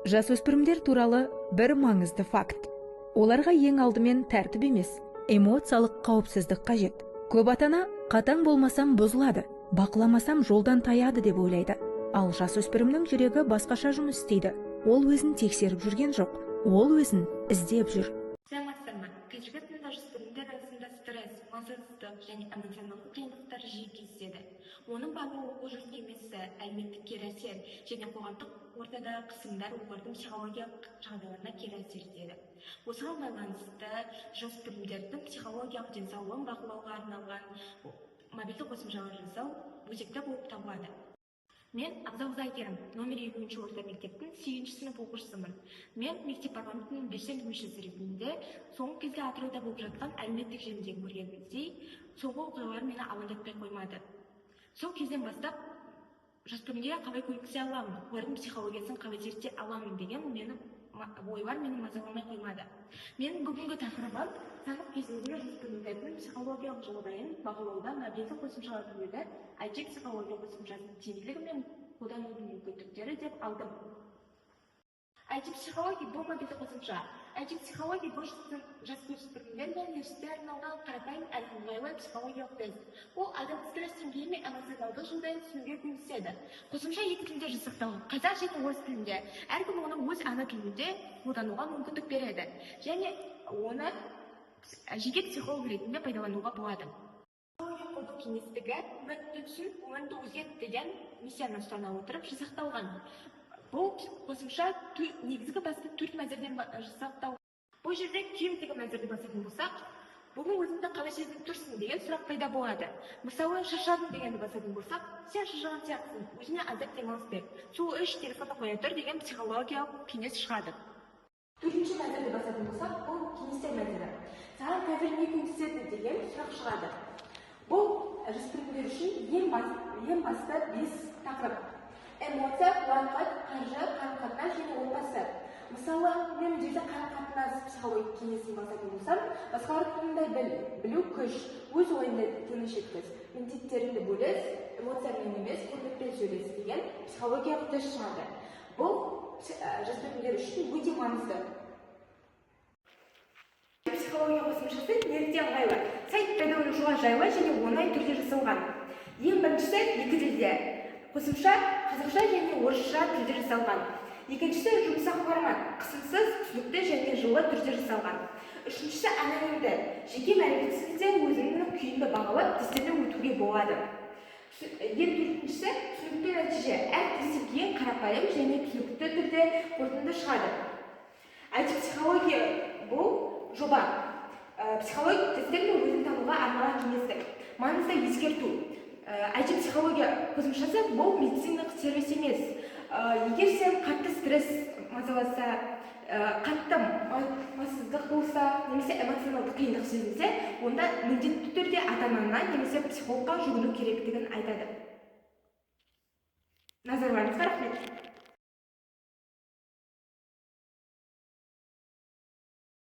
Жасөспірімдер туралы бір маңызды факт. Оларға ең алдымен тәртіп емес, эмоциялық қауіпсіздік қажет. Көп ата-ана қатаң болмасам бұзылады, бақыламасам жолдан таяды деп ойлайды. Ал жасөспірімнің жүрегі басқаша жұмыс істейді. Ол өзін тексеріп жүрген жоқ, ол өзін іздеп жүр. Қазіргі таңда жасөспірімдер арасында стресс, мазасыздық және эмоционалдық қиындықтар жиі кездеседі. Оның барлығы оқу жүктемесі, әлеуметтік кері әсер және қоғамдық ортадағы қысымдар олардың психологиялық жағдайларына кері әсер етеді. Осыған байланысты жасөспірімдердің психологиялық денсаулығын бақылауға арналған мобильді қосымшалар жасау өзекті болып табылады. Мен Абзал Зайкерім, номер 2-ші орта мектептің 8-ші сынып оқушысымын. Мен мектеп парламентінің белсенді мүшесі ретінде соңғы кезде Атырауда болып жатқан әлеуметтік желідегі көргенімдей, соңғы оқиғалар мені алаңдатпай қоймады. Сол кезден бастап жасөспірімдерге қалай көмектесе аламын, олардың психологиясын қалай зерттей аламын деген ойлар мені мазаламай қоймады. Менің бүгінгі тақырыбым сынып кезіндегі жасөспірімдердің психологиялық жағдайын бағалауда мобильді қосымшалар бөлігі IT психология қосымшасының тиімділігі мен қолданудың мүмкіндіктері деп алдым. IT психология бұл мобильді қосымша. IT психология бұл жасөспірімдер мен ересектерге арналған қарапайым әрі ыңғайлы психологиялық тест. Ол адам стресс деңгейі мен эмоционалдық жағдайын түсінуге көмектеседі. Қосымша екі тілде жасақталған, қазақ және орыс тілінде. Әркім оны өз ана тілінде қолдануға мүмкіндік береді және оны жеке психолог ретінде пайдалануға болады. Психология қолдау кеңістігі өмірді өзгерт деген миссияны ұстана отырып жасақталған. Бұл қосымша негізгі басты 4 мәзірден жасақталған. Бұл жерде күйімдегі мәзірді басатын болсақ, бүгін өзіңді қалай сезініп тұрсың деген сұрақ пайда болады. Мысалы, шаршадым дегенді басатын болсақ, сен шаршаған сияқтысың, өзіне аздап демалыс бер. Су іш, телефонды қоя тұр деген психологиялық кеңес шығады. 4-ші мәзірді басатын болсақ, бұл кеңестер мәзірі. Саған қазір не көмектеседі деген сұрақ шығады. Бұл жасөспірімдер үшін ең басты 5 тақырып. Эмоция, уақыт, қаржы, қарым-қатынас және отбасы. Мысалы, мен жерде қарым-қатынас психологиялық кеңесін басатын болсам, басқаларды тыңдай білу күш, өз ойыңды кеңес жеткіз, міндеттеріңді бөліс, эмоциямен емес, құрметпен сөйлес деген психологиялық тест шығады. Бұл жасөспірімдер үшін өте маңызды. Психология қосымшасы неліктен ыңғайлы? Сайт пайдаланушыға жайлы және оңай түрде жасалған. Ең біріншісі 2 тілде. Қосымша қазақша және орысша тілде жасалған. Екіншісі жұмсақ формат, қысымсыз, түсінікті және жылы түрде жасалған. Үшіншісі анонимді, жеке мәліметсіз де өзіңнің күйіңді бағалап тесттен өтуге болады. Ең төртіншісі түсінікті нәтиже, әр тесттен кейін қарапайым және түсінікті түрде қорытынды шығады. IT психология бұл жоба. Психология тесттен өзін тануға арналған кеңестік. Маңызды ескерту. IT психология қосымшасы бұл медициналық сервис емес. Егер сен қатты стресс мазаласа, қатты массыздық болса, немесе эмоционалдық қиындық сезінсе, онда міндетті түрде ата-анаңа немесе психологқа жүгіну керектігін айтады. Назарларыңызға рахмет.